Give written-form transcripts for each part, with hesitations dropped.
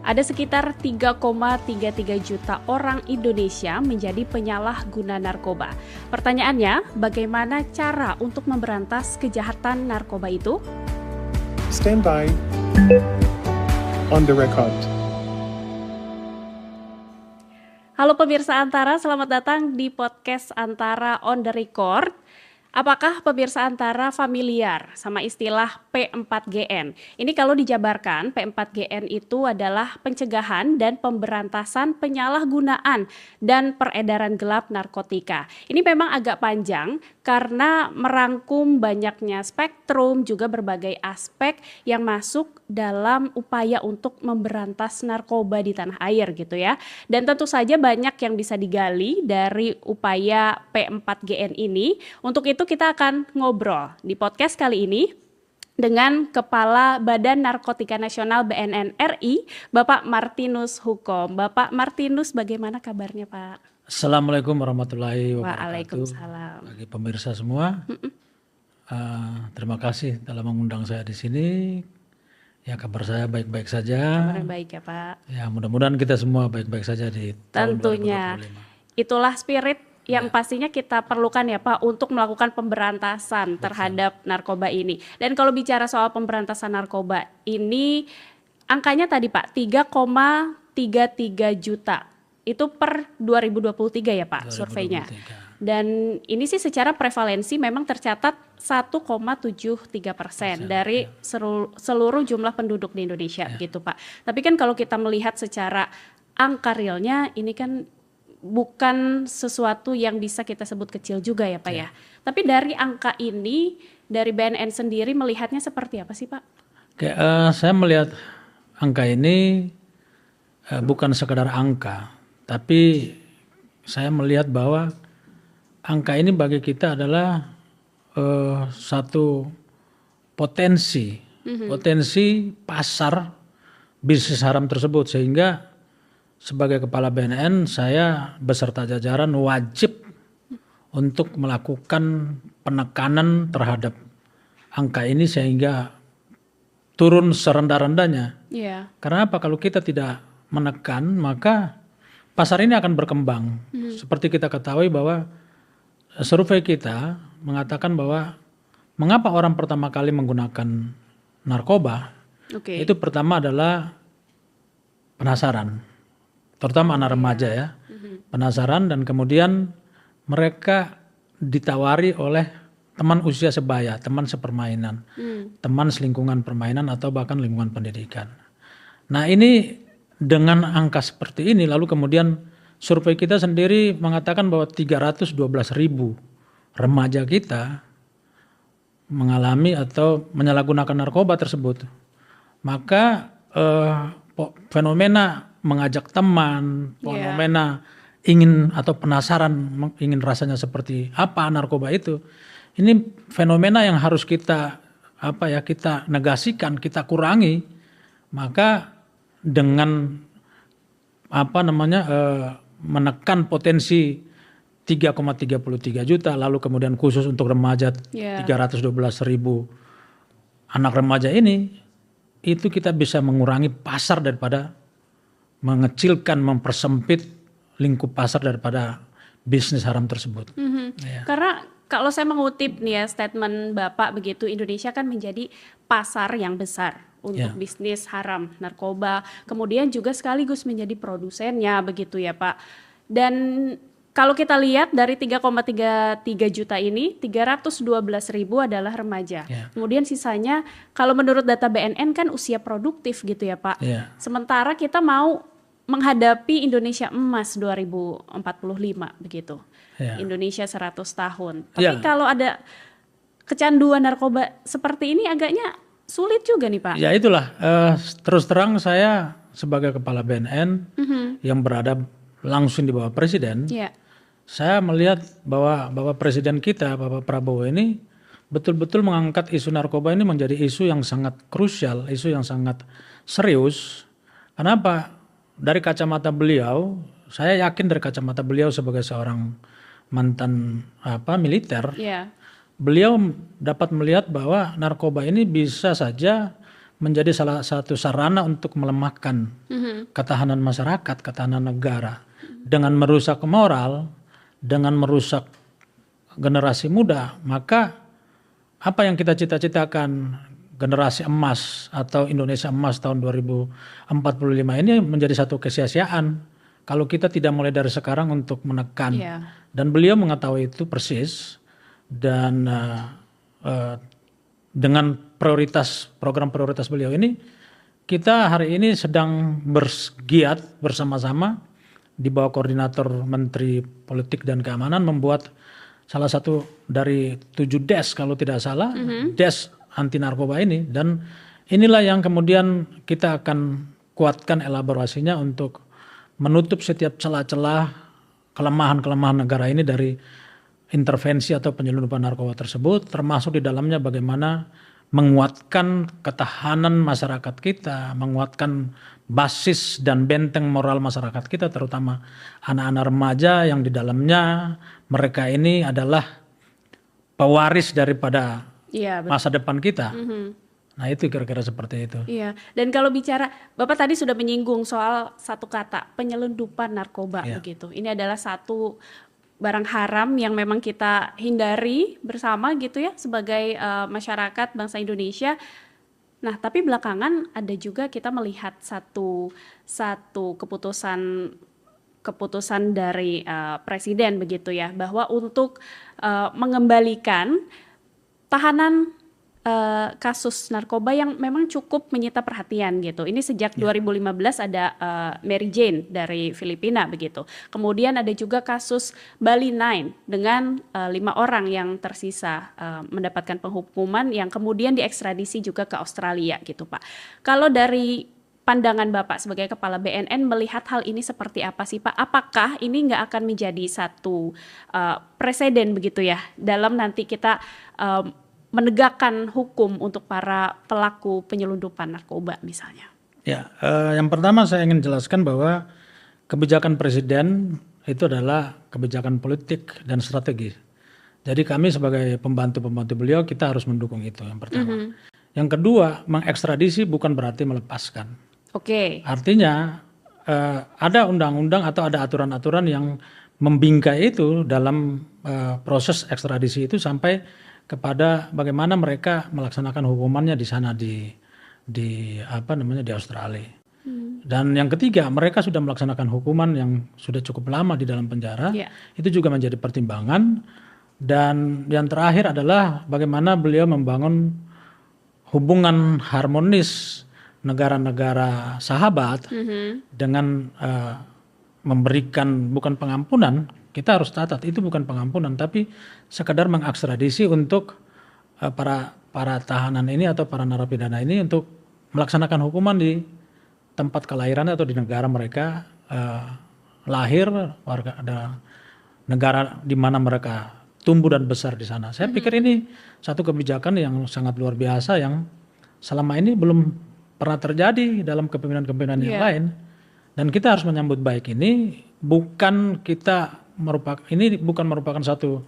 Ada sekitar 3,33 juta orang Indonesia menjadi penyalahguna narkoba. Pertanyaannya, bagaimana cara untuk memberantas kejahatan narkoba itu? Stand by. On the record. Halo pemirsa Antara, selamat datang di podcast Antara on the record. Apakah pemirsa Antara familiar sama istilah P4GN? Ini kalau dijabarkan, P4GN itu adalah pencegahan dan pemberantasan penyalahgunaan dan peredaran gelap narkotika. Ini memang agak panjang karena merangkum banyaknya spektrum, juga berbagai aspek yang masuk dalam upaya untuk memberantas narkoba di tanah air gitu ya. Dan tentu saja banyak yang bisa digali dari upaya P4GN ini. Untuk itu kita akan ngobrol di podcast kali ini dengan Kepala Badan Narkotika Nasional BNN RI, Bapak Martinus Hukom. Bapak Martinus, bagaimana kabarnya Pak? Assalamualaikum warahmatullahi wabarakatuh. Waalaikumsalam. Bagi pemirsa semua, terima kasih telah mengundang saya di sini. Ya, kabar saya baik-baik saja. Kabar baik ya Pak. Ya, mudah-mudahan kita semua baik-baik saja di tahun 2025. Tentunya. Itulah spirit yang pastinya kita perlukan ya Pak untuk melakukan pemberantasan terhadap narkoba ini. Dan kalau bicara soal pemberantasan narkoba ini, angkanya tadi Pak 3,33 juta. Itu per 2023 ya Pak 2023. Surveinya. Dan ini sih secara prevalensi memang tercatat 1,73% dari seluruh jumlah penduduk di Indonesia gitu Pak. Tapi kan kalau kita melihat secara angka realnya ini kan bukan sesuatu yang bisa kita sebut kecil juga ya Pak ya. Tapi dari angka ini, dari BNN sendiri melihatnya seperti apa sih Pak? Oke, saya melihat angka ini bukan sekedar angka, tapi saya melihat bahwa angka ini bagi kita adalah satu potensi pasar bisnis haram tersebut, sehingga sebagai kepala BNN saya beserta jajaran wajib untuk melakukan penekanan terhadap angka ini sehingga turun serendah-rendahnya. Karena apa? Kalau kita tidak menekan maka pasar ini akan berkembang. Seperti kita ketahui bahwa survei kita mengatakan bahwa mengapa orang pertama kali menggunakan narkoba, itu pertama adalah penasaran, terutama anak remaja ya, penasaran, dan kemudian mereka ditawari oleh teman usia sebaya, teman sepermainan, teman selingkungan permainan atau bahkan lingkungan pendidikan. Nah ini dengan angka seperti ini, lalu kemudian survei kita sendiri mengatakan bahwa 312.000 remaja kita mengalami atau menyalahgunakan narkoba tersebut. Maka fenomena mengajak teman, fenomena ingin atau penasaran, ingin rasanya seperti apa narkoba itu. Ini fenomena yang harus kita kita negasikan, kita kurangi. Maka dengan menekan potensi 3,33 juta, lalu kemudian khusus untuk remaja 312.000 anak remaja ini, itu kita bisa mengurangi pasar daripada mengecilkan, mempersempit lingkup pasar daripada bisnis haram tersebut. Karena kalau saya mengutip nih ya statement Bapak begitu, Indonesia kan menjadi pasar yang besar untuk bisnis haram narkoba, kemudian juga sekaligus menjadi produsennya begitu ya Pak. Dan kalau kita lihat dari 3,33 juta ini, 312.000 adalah remaja. Kemudian sisanya kalau menurut data BNN kan usia produktif gitu ya Pak. Sementara kita mau menghadapi Indonesia Emas 2045 begitu. Indonesia 100 tahun. Tapi kalau ada kecanduan narkoba seperti ini agaknya sulit juga nih Pak. Ya itulah, terus terang saya sebagai kepala BNN yang berada langsung di bawah Presiden, saya melihat bahwa Bapak Presiden kita, Bapak Prabowo ini betul-betul mengangkat isu narkoba ini menjadi isu yang sangat krusial, isu yang sangat serius. Kenapa? Dari kacamata beliau, saya yakin dari kacamata beliau sebagai seorang mantan militer, beliau dapat melihat bahwa narkoba ini bisa saja menjadi salah satu sarana untuk melemahkan ketahanan masyarakat, ketahanan negara. Dengan merusak moral, dengan merusak generasi muda, maka apa yang kita cita-citakan generasi emas atau Indonesia emas tahun 2045 ini menjadi satu kesia-siaan kalau kita tidak mulai dari sekarang untuk menekan. Dan beliau mengetahui itu persis, dan dengan program prioritas beliau ini, kita hari ini sedang bergiat bersama-sama di bawah koordinator Menteri Politik dan Keamanan membuat salah satu dari 7 DES kalau tidak salah, DES anti narkoba ini, dan inilah yang kemudian kita akan kuatkan elaborasinya untuk menutup setiap celah-celah kelemahan-kelemahan negara ini dari intervensi atau penyelundupan narkoba tersebut, termasuk di dalamnya bagaimana menguatkan ketahanan masyarakat kita, menguatkan basis dan benteng moral masyarakat kita, terutama anak-anak remaja yang di dalamnya mereka ini adalah pewaris daripada masa depan kita. Nah itu kira-kira seperti itu. Iya. Dan kalau bicara, Bapak tadi sudah menyinggung soal satu kata, penyelundupan narkoba begitu. Ini adalah satu barang haram yang memang kita hindari bersama gitu ya sebagai masyarakat bangsa Indonesia. Nah tapi belakangan ada juga kita melihat satu keputusan dari presiden begitu ya, bahwa untuk mengembalikan tahanan kasus narkoba yang memang cukup menyita perhatian gitu. Ini sejak 2015 ada Mary Jane dari Filipina begitu. Kemudian ada juga kasus Bali 9 dengan 5 orang yang tersisa mendapatkan penghukuman yang kemudian diekstradisi juga ke Australia gitu Pak. Kalau dari pandangan Bapak sebagai Kepala BNN melihat hal ini seperti apa sih Pak? Apakah ini nggak akan menjadi satu preseden begitu ya dalam nanti kita menegakkan hukum untuk para pelaku penyelundupan narkoba misalnya? Ya, yang pertama saya ingin jelaskan bahwa kebijakan presiden itu adalah kebijakan politik dan strategi. Jadi kami sebagai pembantu-pembantu beliau kita harus mendukung itu yang pertama. Yang kedua, mengekstradisi bukan berarti melepaskan. Artinya ada undang-undang atau ada aturan-aturan yang membingkai itu dalam proses ekstradisi itu sampai kepada bagaimana mereka melaksanakan hukumannya di sana di Australia. Dan yang ketiga, mereka sudah melaksanakan hukuman yang sudah cukup lama di dalam penjara. Itu juga menjadi pertimbangan. Dan yang terakhir adalah bagaimana beliau membangun hubungan harmonis negara-negara sahabat dengan memberikan bukan pengampunan. Kita harus catat itu bukan pengampunan, tapi sekadar mengekstradisi untuk para tahanan ini atau para narapidana ini untuk melaksanakan hukuman di tempat kelahirannya atau di negara mereka lahir, warga ada negara di mana mereka tumbuh dan besar di sana. Saya pikir ini satu kebijakan yang sangat luar biasa yang selama ini belum pernah terjadi dalam kepemimpinan-kepemimpinan yang lain, dan kita harus menyambut baik ini. Ini bukan merupakan satu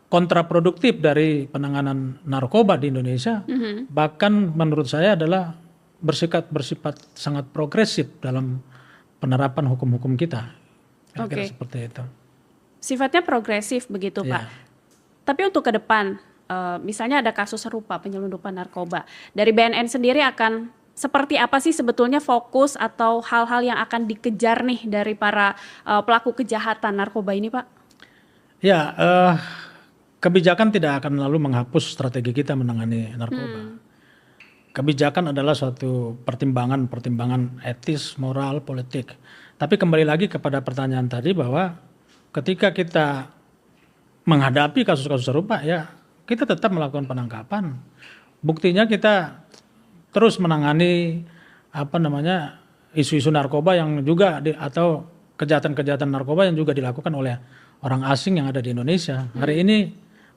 kontraproduktif dari penanganan narkoba di Indonesia, bahkan menurut saya adalah bersifat sangat progresif dalam penerapan hukum-hukum kita. Kira-kira seperti itu. Sifatnya progresif begitu Pak. Tapi untuk ke depan, misalnya ada kasus serupa penyelundupan narkoba, dari BNN sendiri akan seperti apa sih sebetulnya fokus atau hal-hal yang akan dikejar nih dari para pelaku kejahatan narkoba ini Pak? Ya, kebijakan tidak akan lalu menghapus strategi kita menangani narkoba. Kebijakan adalah suatu pertimbangan etis, moral, politik. Tapi kembali lagi kepada pertanyaan tadi bahwa ketika kita menghadapi kasus-kasus serupa, ya kita tetap melakukan penangkapan. Buktinya kita terus menangani isu-isu narkoba yang juga atau kejahatan-kejahatan narkoba yang juga dilakukan oleh orang asing yang ada di Indonesia. Hari ini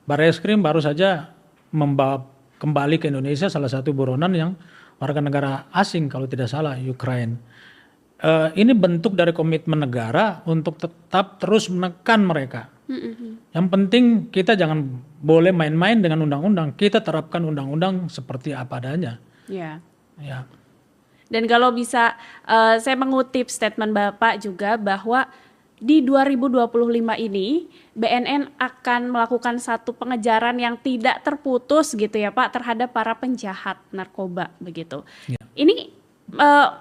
Barreskrim baru saja membawa kembali ke Indonesia salah satu buronan yang warga negara asing kalau tidak salah, Ukraina. Ini bentuk dari komitmen negara untuk tetap terus menekan mereka. Yang penting kita jangan boleh main-main dengan undang-undang. Kita terapkan undang-undang seperti apa adanya. Ya. Dan kalau bisa saya mengutip statement Bapak juga bahwa di 2025 ini BNN akan melakukan satu pengejaran yang tidak terputus gitu ya Pak terhadap para penjahat narkoba begitu. Ya. Ini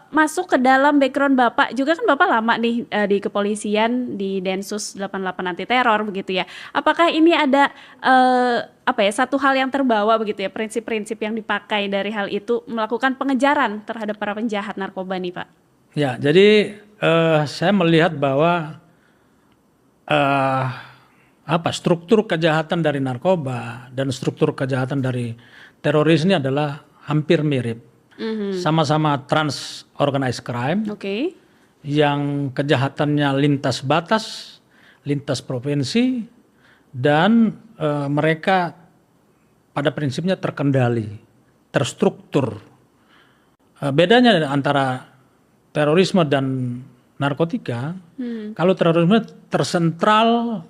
masuk ke dalam background Bapak juga kan Bapak lama nih di kepolisian di Densus 88 anti teror begitu ya. Apakah ini ada satu hal yang terbawa begitu ya prinsip-prinsip yang dipakai dari hal itu melakukan pengejaran terhadap para penjahat narkoba nih Pak? Ya, jadi saya melihat bahwa struktur kejahatan dari narkoba dan struktur kejahatan dari teroris ini adalah hampir mirip. Sama-sama trans organized crime. Yang kejahatannya lintas batas, lintas provinsi, dan mereka pada prinsipnya terkendali, terstruktur. Bedanya antara terorisme dan narkotika, kalau terorisme tersentral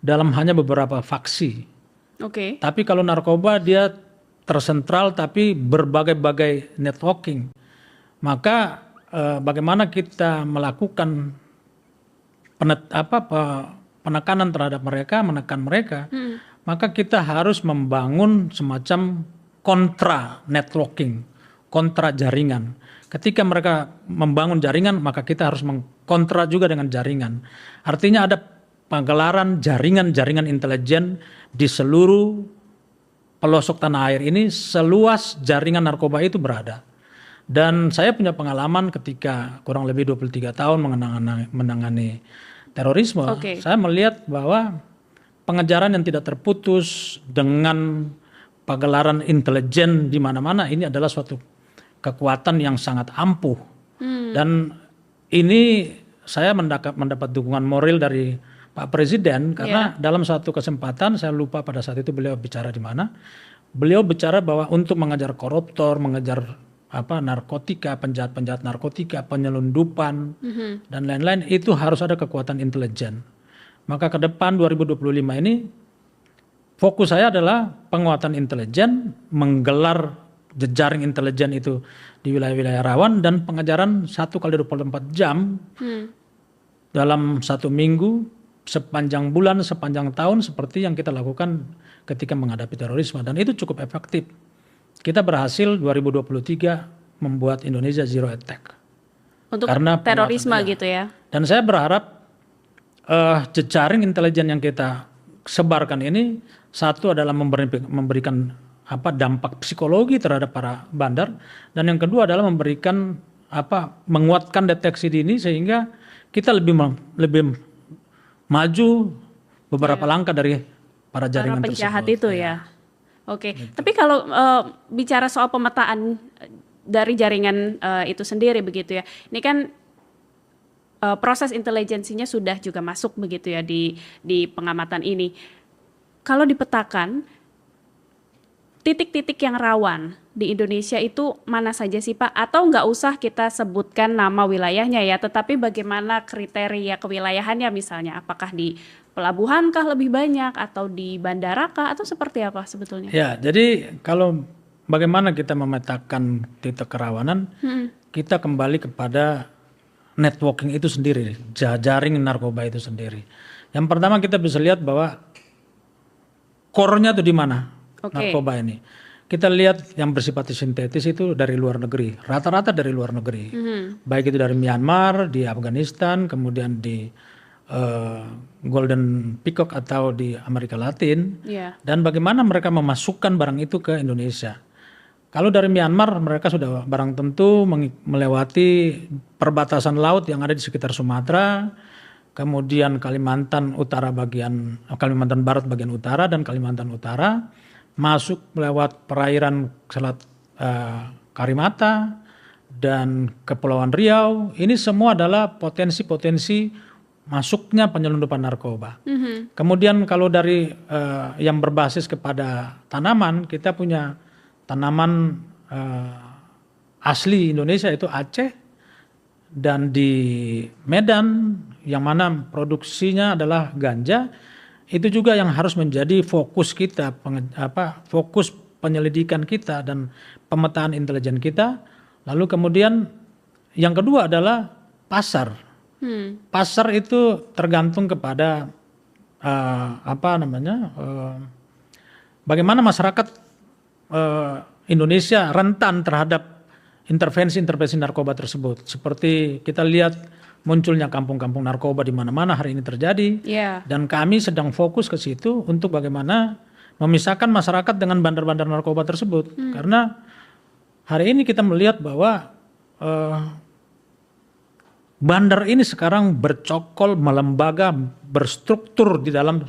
dalam hanya beberapa faksi. Tapi kalau narkoba dia tersentral tapi berbagai-bagai networking. Maka bagaimana kita melakukan penekanan terhadap mereka, menekan mereka, maka kita harus membangun semacam kontra networking, kontra jaringan. Ketika mereka membangun jaringan, maka kita harus mengkontra juga dengan jaringan. Artinya ada pagelaran jaringan-jaringan intelijen di seluruh pelosok tanah air ini, seluas jaringan narkoba itu berada. Dan saya punya pengalaman ketika kurang lebih 23 tahun menangani terorisme. Saya melihat bahwa pengejaran yang tidak terputus dengan pagelaran intelijen di mana-mana ini adalah suatu kekuatan yang sangat ampuh. Dan ini saya mendapat dukungan moral dari Pak Presiden karena dalam satu kesempatan, saya lupa pada saat itu beliau bicara di mana, beliau bicara bahwa untuk mengejar koruptor, mengejar narkotika, penjahat-penjahat narkotika, penyelundupan dan lain-lain itu harus ada kekuatan intelijen. Maka ke depan 2025 ini fokus saya adalah penguatan intelijen, menggelar jejaring intelijen itu di wilayah-wilayah rawan dan pengejaran 1x24 jam dalam 1 minggu, sepanjang bulan, sepanjang tahun seperti yang kita lakukan ketika menghadapi terorisme dan itu cukup efektif. Kita berhasil 2023 membuat Indonesia zero attack. Untuk karena terorisme gitu ya. Dan saya berharap jejaring intelijen yang kita sebarkan ini satu adalah memberikan dampak psikologi terhadap para bandar dan yang kedua adalah memberikan menguatkan deteksi dini sehingga kita lebih maju beberapa langkah dari para jaringan penjahat tersebut. Itu ya. Gitu. Tapi kalau bicara soal pemetaan dari jaringan itu sendiri begitu ya. Ini kan proses intelijensinya sudah juga masuk begitu ya di pengamatan ini. Kalau dipetakan titik-titik yang rawan di Indonesia itu mana saja sih Pak? Atau nggak usah kita sebutkan nama wilayahnya ya, tetapi bagaimana kriteria kewilayahannya misalnya? Apakah di pelabuhan kah lebih banyak atau di bandara kah atau seperti apa sebetulnya? Ya, jadi kalau bagaimana kita memetakan titik kerawanan, kita kembali kepada networking itu sendiri, jaring narkoba itu sendiri. Yang pertama kita bisa lihat bahwa core-nya itu di mana? Narkoba ini. Kita lihat yang bersifat sintetis itu dari luar negeri, rata-rata dari luar negeri. Baik itu dari Myanmar, di Afghanistan, kemudian di Golden Peacock atau di Amerika Latin. Dan bagaimana mereka memasukkan barang itu ke Indonesia. Kalau dari Myanmar mereka sudah barang tentu melewati perbatasan laut yang ada di sekitar Sumatera, kemudian Kalimantan Barat bagian utara dan Kalimantan Utara. Masuk lewat perairan Selat Karimata dan Kepulauan Riau. Ini semua adalah potensi-potensi masuknya penyelundupan narkoba. Kemudian kalau dari yang berbasis kepada tanaman, kita punya tanaman asli Indonesia itu Aceh dan di Medan yang mana produksinya adalah ganja. Itu juga yang harus menjadi fokus kita, fokus penyelidikan kita dan pemetaan intelijen kita Lalu kemudian yang kedua adalah pasar. Pasar itu tergantung kepada bagaimana masyarakat Indonesia rentan terhadap intervensi narkoba tersebut. Seperti kita lihat munculnya kampung-kampung narkoba di mana-mana hari ini terjadi. Dan kami sedang fokus ke situ untuk bagaimana memisahkan masyarakat dengan bandar-bandar narkoba tersebut. Karena hari ini kita melihat bahwa bandar ini sekarang bercokol, melembaga, berstruktur di dalam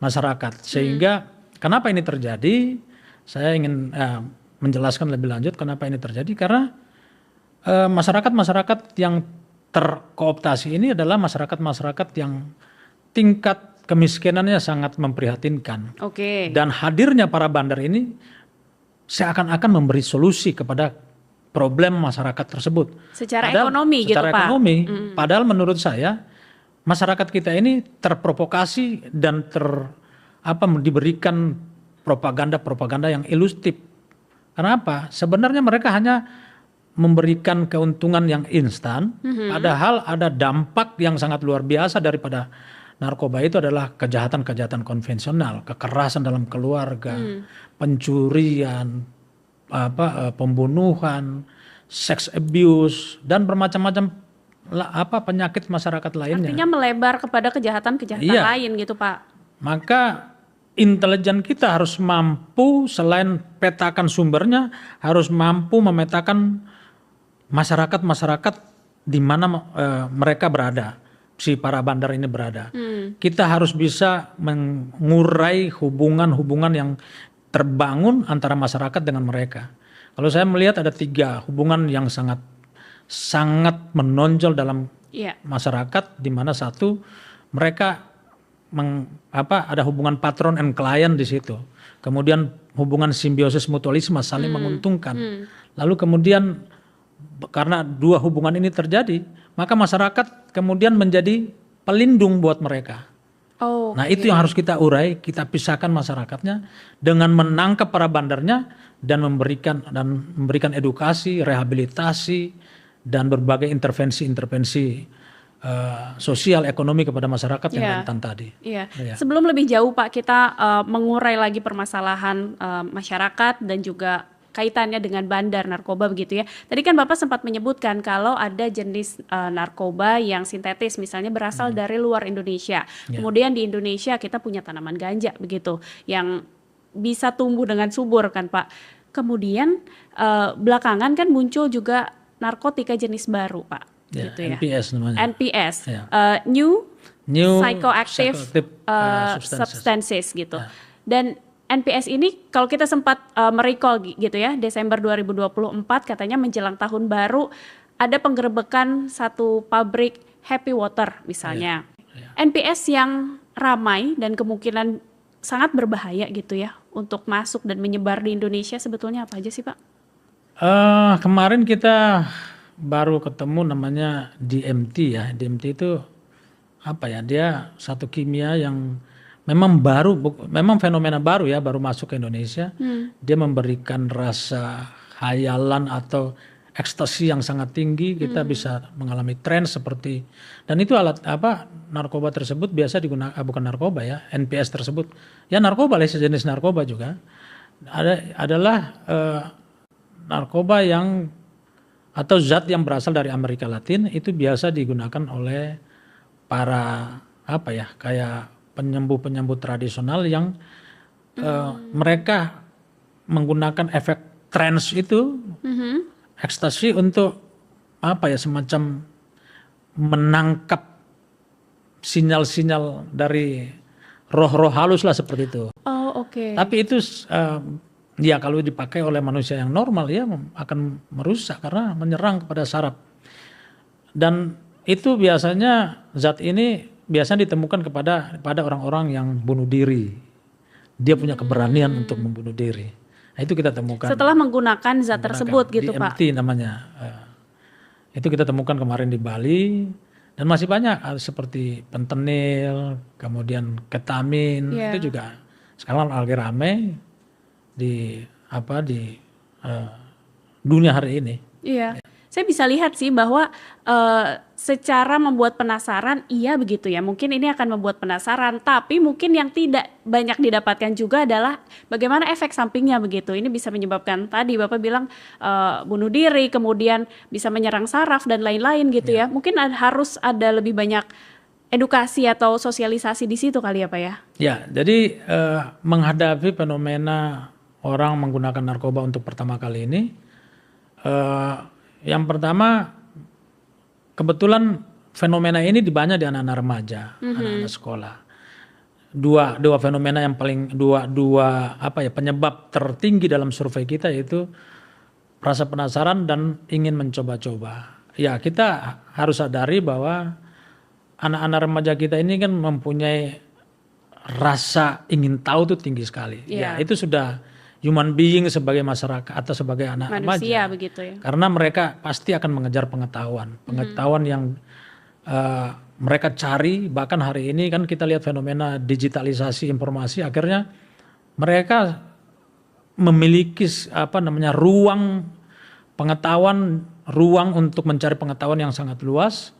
masyarakat. Sehingga kenapa ini terjadi? Saya ingin menjelaskan lebih lanjut kenapa ini terjadi. Karena masyarakat-masyarakat yang terkooptasi ini adalah masyarakat-masyarakat yang tingkat kemiskinannya sangat memprihatinkan. Dan hadirnya para bandar ini seakan-akan memberi solusi kepada problem masyarakat tersebut. Secara ekonomi gitu Pak. Padahal menurut saya masyarakat kita ini terprovokasi dan diberikan propaganda yang ilusif. Kenapa? Sebenarnya mereka hanya memberikan keuntungan yang instan, padahal ada dampak yang sangat luar biasa daripada narkoba itu adalah kejahatan-kejahatan konvensional, kekerasan dalam keluarga, pencurian, pembunuhan, sex abuse, dan bermacam-macam penyakit masyarakat lainnya. Artinya melebar kepada kejahatan-kejahatan lain gitu Pak. Maka intelijen kita harus mampu selain petakan sumbernya, harus mampu memetakan masyarakat-masyarakat di mana mereka berada, si para bandar ini berada. Kita harus bisa mengurai hubungan-hubungan yang terbangun antara masyarakat dengan mereka. Kalau saya melihat ada 3 hubungan yang sangat menonjol dalam masyarakat, di mana satu mereka ada hubungan patron and client di situ. Kemudian hubungan simbiosis mutualisme, saling menguntungkan. Lalu kemudian karena 2 hubungan ini terjadi, maka masyarakat kemudian menjadi pelindung buat mereka. Nah itu yang harus kita urai, kita pisahkan masyarakatnya dengan menangkap para bandarnya dan memberikan edukasi, rehabilitasi, dan berbagai intervensi sosial ekonomi kepada masyarakat yang rentan tadi. Sebelum lebih jauh Pak, kita mengurai lagi permasalahan masyarakat dan juga kaitannya dengan bandar narkoba begitu ya. Tadi kan Bapak sempat menyebutkan kalau ada jenis narkoba yang sintetis misalnya berasal dari luar Indonesia. Kemudian di Indonesia kita punya tanaman ganja begitu yang bisa tumbuh dengan subur kan Pak. Kemudian belakangan kan muncul juga narkotika jenis baru Pak. Gitu NPS namanya. NPS, New Psychoactive Substances gitu. Dan NPS ini kalau kita sempat merecall gitu ya, Desember 2024 katanya menjelang tahun baru ada penggerebekan satu pabrik Happy Water misalnya. NPS yang ramai dan kemungkinan sangat berbahaya gitu ya untuk masuk dan menyebar di Indonesia sebetulnya apa aja sih Pak? Kemarin kita baru ketemu namanya DMT ya. DMT itu apa ya? Dia satu kimia yang memang memang fenomena baru ya, baru masuk ke Indonesia. Dia memberikan rasa khayalan atau ekstasi yang sangat tinggi. Kita bisa mengalami tren seperti, dan itu narkoba tersebut biasa digunakan, bukan narkoba ya, NPS tersebut. Ya narkoba lah, sejenis narkoba juga. Adalah narkoba yang atau zat yang berasal dari Amerika Latin, itu biasa digunakan oleh para kayak penyembuh tradisional yang mereka menggunakan efek trance itu, ekstasi untuk semacam menangkap sinyal-sinyal dari roh-roh halus lah seperti itu. Tapi itu ya kalau dipakai oleh manusia yang normal ya akan merusak karena menyerang kepada saraf. Dan itu biasanya zat ini biasanya ditemukan pada orang-orang yang bunuh diri. Dia punya keberanian untuk membunuh diri. Nah, itu kita temukan. Setelah menggunakan zat tersebut gitu Pak. DMT namanya. Itu kita temukan kemarin di Bali. Dan masih banyak seperti fentanyl, kemudian ketamin. Itu juga sekarang lagi rame di dunia hari ini. Iya. Saya bisa lihat sih bahwa secara membuat penasaran, iya begitu ya. Mungkin ini akan membuat penasaran, tapi mungkin yang tidak banyak didapatkan juga adalah bagaimana efek sampingnya begitu. Ini bisa menyebabkan tadi Bapak bilang bunuh diri, kemudian bisa menyerang saraf dan lain-lain gitu ya. Mungkin harus ada lebih banyak edukasi atau sosialisasi di situ kali ya Pak ya. Ya, jadi menghadapi fenomena orang menggunakan narkoba untuk pertama kali ini, yang pertama, kebetulan fenomena ini banyak di anak-anak remaja, anak-anak sekolah. Dua fenomena yang paling penyebab tertinggi dalam survei kita yaitu rasa penasaran dan ingin mencoba-coba. Ya, kita harus sadari bahwa anak-anak remaja kita ini kan mempunyai rasa ingin tahu tuh tinggi sekali. Ya, itu sudah human being sebagai masyarakat atau sebagai anak manusia remaja, begitu ya. Karena mereka pasti akan mengejar pengetahuan yang mereka cari. Bahkan hari ini kan kita lihat fenomena digitalisasi informasi, akhirnya mereka memiliki ruang pengetahuan, ruang untuk mencari pengetahuan yang sangat luas,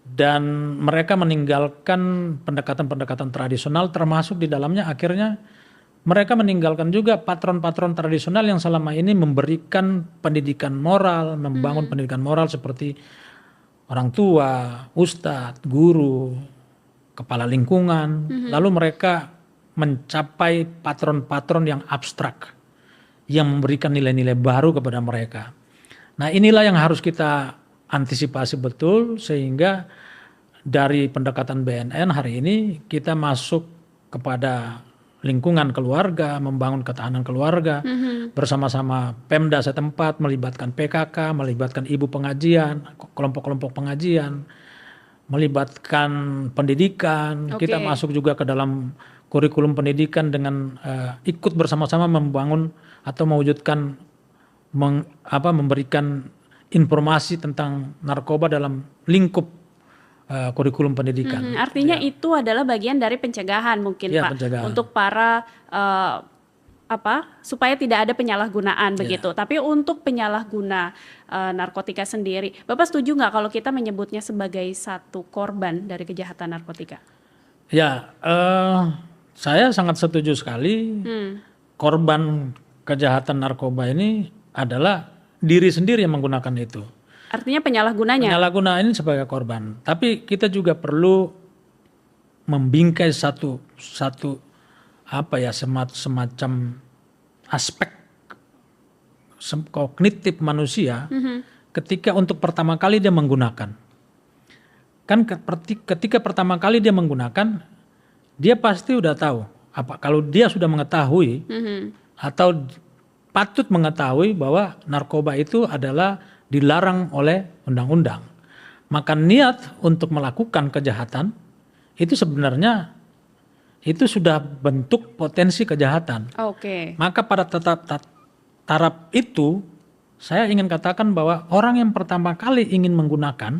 dan mereka meninggalkan pendekatan-pendekatan tradisional, termasuk di dalamnya akhirnya mereka meninggalkan juga patron-patron tradisional yang selama ini memberikan pendidikan moral, membangun pendidikan moral seperti orang tua, ustadz, guru, kepala lingkungan. Lalu mereka mencapai patron-patron yang abstrak, yang memberikan nilai-nilai baru kepada mereka. Nah, inilah yang harus kita antisipasi betul, sehingga dari pendekatan BNN hari ini kita masuk kepada lingkungan keluarga, membangun ketahanan keluarga bersama-sama Pemda setempat, melibatkan PKK, melibatkan ibu pengajian, kelompok-kelompok pengajian, melibatkan pendidikan. Kita masuk juga ke dalam kurikulum pendidikan dengan ikut bersama-sama membangun atau mewujudkan memberikan informasi tentang narkoba dalam lingkup kurikulum pendidikan. Artinya itu adalah bagian dari pencegahan mungkin Pak, pencegahan. Untuk para supaya tidak ada penyalahgunaan begitu. Tapi untuk penyalahguna narkotika sendiri, Bapak setuju nggak kalau kita menyebutnya sebagai satu korban dari kejahatan narkotika? Ya, saya sangat setuju sekali. Korban kejahatan narkoba ini adalah diri sendiri yang menggunakan itu. Artinya penyalahgunanya? Penyalahgunaan ini sebagai korban. Tapi kita juga perlu membingkai satu semacam aspek kognitif manusia ketika untuk pertama kali dia menggunakan. Kan ketika pertama kali dia menggunakan, dia pasti udah tahu. Kalau dia sudah mengetahui atau patut mengetahui bahwa narkoba itu adalah dilarang oleh undang-undang, maka niat untuk melakukan kejahatan itu sebenarnya itu sudah bentuk potensi kejahatan. Maka pada taraf itu saya ingin katakan bahwa orang yang pertama kali ingin menggunakan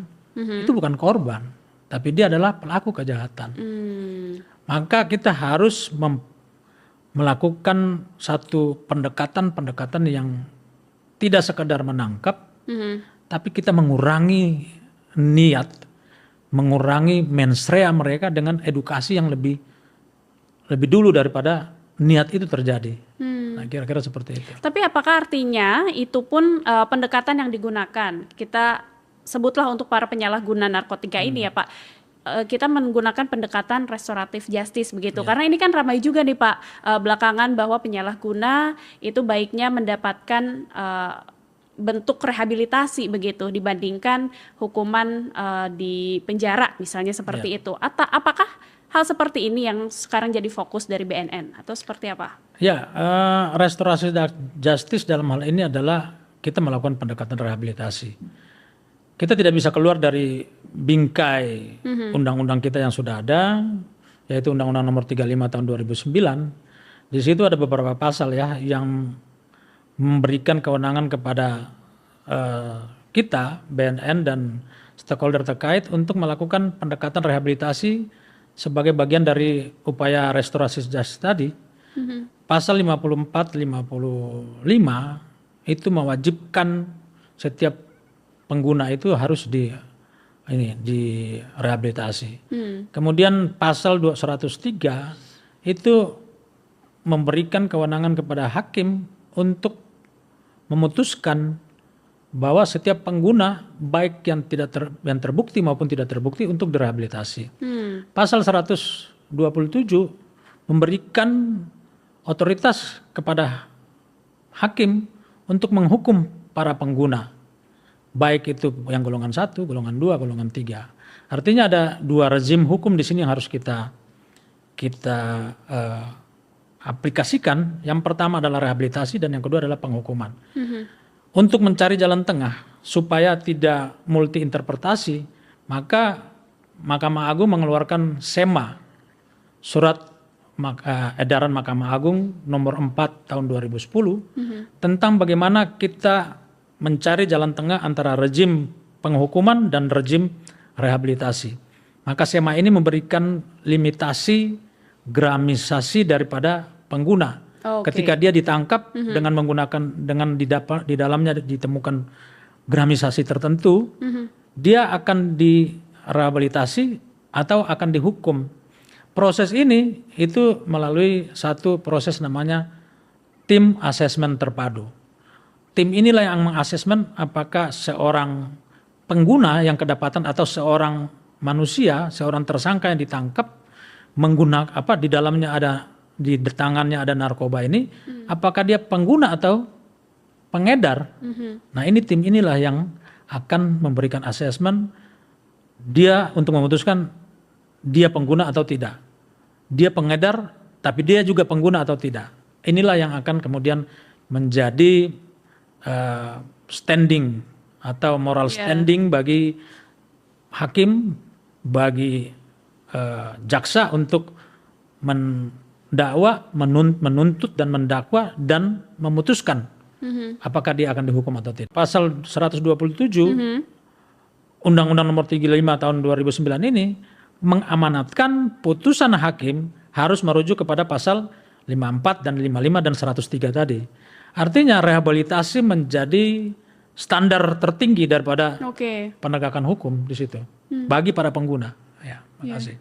itu bukan korban, tapi dia adalah pelaku kejahatan. Maka kita harus melakukan satu pendekatan yang tidak sekedar menangkap, tapi kita mengurangi niat, mengurangi mensrea mereka dengan edukasi yang lebih dulu daripada niat itu terjadi. Nah, kira-kira seperti itu. Tapi apakah artinya itu pun pendekatan yang digunakan, kita sebutlah untuk para penyalahguna narkotika ini ya Pak, kita menggunakan pendekatan restoratif justice begitu. Karena ini kan ramai juga nih Pak belakangan bahwa penyalahguna itu baiknya mendapatkan bentuk rehabilitasi begitu dibandingkan hukuman di penjara misalnya seperti itu. Apakah hal seperti ini yang sekarang jadi fokus dari BNN atau seperti apa? Ya, restorasi justice dalam hal ini adalah kita melakukan pendekatan rehabilitasi. Kita tidak bisa keluar dari bingkai undang-undang kita yang sudah ada, yaitu Undang-Undang Nomor 35 Tahun 2009. Di situ ada beberapa pasal ya yang memberikan kewenangan kepada kita, BNN dan stakeholder terkait untuk melakukan pendekatan rehabilitasi sebagai bagian dari upaya restorasi justice tadi. Pasal 54, 55 itu mewajibkan setiap pengguna itu harus direhabilitasi. Kemudian pasal 103 itu memberikan kewenangan kepada hakim untuk memutuskan bahwa setiap pengguna baik yang yang terbukti maupun tidak terbukti untuk direhabilitasi. Pasal 127 memberikan otoritas kepada hakim untuk menghukum para pengguna, baik itu yang golongan 1, golongan 2, golongan 3. Artinya ada 2 rezim hukum di sini yang harus kita aplikasikan. Yang pertama adalah rehabilitasi dan yang kedua adalah penghukuman. Untuk mencari jalan tengah supaya tidak multi interpretasi, maka Mahkamah Agung mengeluarkan SEMA, surat edaran Mahkamah Agung nomor 4 tahun 2010 tentang bagaimana kita mencari jalan tengah antara rezim penghukuman dan rezim rehabilitasi. Maka SEMA ini memberikan limitasi gramisasi daripada pengguna. Ketika dia ditangkap dengan di dalamnya ditemukan gramisasi tertentu, dia akan direhabilitasi atau akan dihukum. Proses ini itu melalui satu proses namanya tim asesmen terpadu. Tim inilah yang mengasesmen apakah seorang pengguna yang kedapatan atau seorang manusia, seorang tersangka yang ditangkap menggunakan di tangannya ada narkoba ini, apakah dia pengguna atau pengedar. Nah, ini tim inilah yang akan memberikan asesmen dia untuk memutuskan dia pengguna atau tidak. Dia pengedar, tapi dia juga pengguna atau tidak. Inilah yang akan kemudian menjadi standing atau moral standing bagi hakim, bagi jaksa untuk mendakwa, menuntut dan mendakwa dan memutuskan apakah dia akan dihukum atau tidak. Pasal 127 Undang-Undang Nomor 35 Tahun 2009 ini mengamanatkan putusan hakim harus merujuk kepada pasal 54 dan 55 dan 103 tadi. Artinya rehabilitasi menjadi standar tertinggi daripada penegakan hukum di situ bagi para pengguna. Ya, makasih.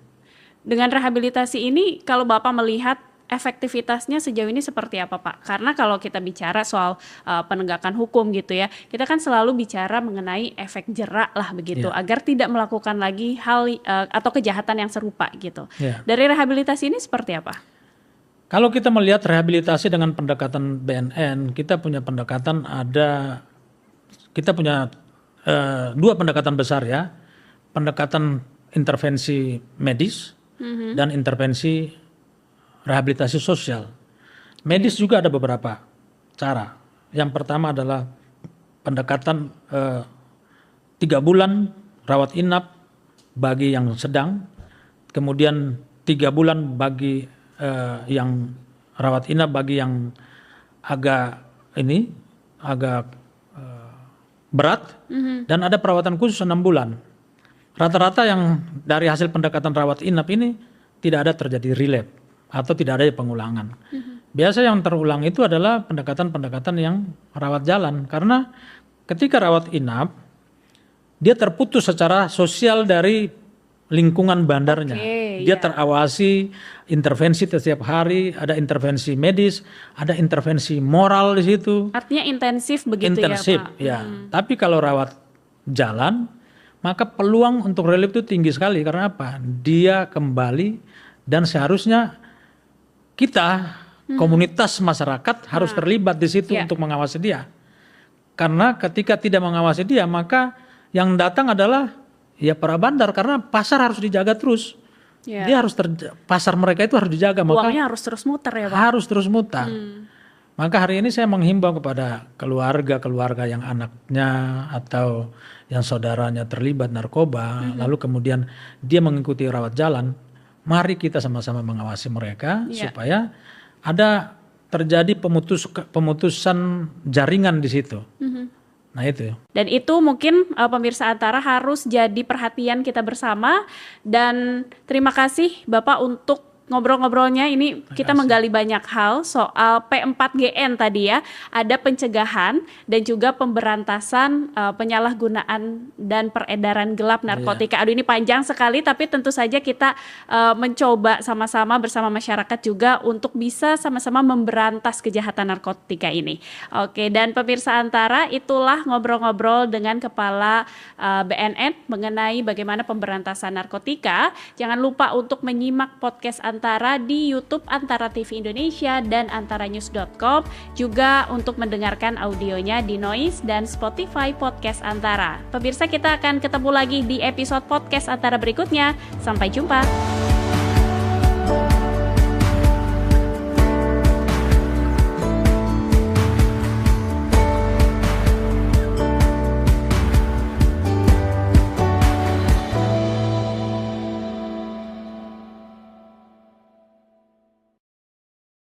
Dengan rehabilitasi ini kalau Bapak melihat efektivitasnya sejauh ini seperti apa, Pak? Karena kalau kita bicara soal penegakan hukum gitu ya, kita kan selalu bicara mengenai efek jerak lah begitu, agar tidak melakukan lagi hal atau kejahatan yang serupa gitu. Dari rehabilitasi ini seperti apa? Kalau kita melihat rehabilitasi dengan pendekatan BNN, kita punya dua pendekatan besar ya, pendekatan intervensi medis dan intervensi rehabilitasi sosial. Medis juga ada beberapa cara. Yang pertama adalah pendekatan 3 bulan rawat inap bagi yang sedang, kemudian 3 bulan bagi yang rawat inap bagi yang agak berat, dan ada perawatan khusus 6 bulan. Rata-rata yang dari hasil pendekatan rawat inap ini tidak ada terjadi relapse atau tidak ada pengulangan. Biasa yang terulang itu adalah pendekatan-pendekatan yang rawat jalan, karena ketika rawat inap dia terputus secara sosial dari lingkungan bandarnya. Dia terawasi intervensi setiap hari, ada intervensi medis, ada intervensi moral di situ. Artinya intensif begitu intensif, ya, Pak? Tapi kalau rawat jalan, maka peluang untuk relapse itu tinggi sekali. Karena apa? Dia kembali, dan seharusnya kita, komunitas masyarakat harus terlibat di situ untuk mengawasi dia. Karena ketika tidak mengawasi dia, maka yang datang adalah para bandar, karena pasar harus dijaga terus. Dia harus pasar mereka itu harus dijaga. Uangnya harus terus muter ya, Pak? Harus terus muter. Maka hari ini saya menghimbau kepada keluarga-keluarga yang anaknya atau yang saudaranya terlibat narkoba, lalu kemudian dia mengikuti rawat jalan. Mari kita sama-sama mengawasi mereka supaya ada terjadi pemutusan jaringan di situ. Nah itu. Dan itu mungkin pemirsa Antara harus jadi perhatian kita bersama. Dan terima kasih Bapak untuk ngobrol-ngobrolnya. Ini kita menggali banyak hal soal P4GN tadi ya. Ada pencegahan dan juga pemberantasan penyalahgunaan dan peredaran gelap narkotika. Aduh, ini panjang sekali, tapi tentu saja kita mencoba sama-sama bersama masyarakat juga untuk bisa sama-sama memberantas kejahatan narkotika ini. Oke, dan pemirsa Antara, itulah ngobrol-ngobrol dengan Kepala BNN mengenai bagaimana pemberantasan narkotika. Jangan lupa untuk menyimak podcast Antara di YouTube Antara TV Indonesia dan antaranews.com, juga untuk mendengarkan audionya di Noise dan Spotify Podcast Antara. Pemirsa, kita akan ketemu lagi di episode podcast Antara berikutnya. Sampai jumpa.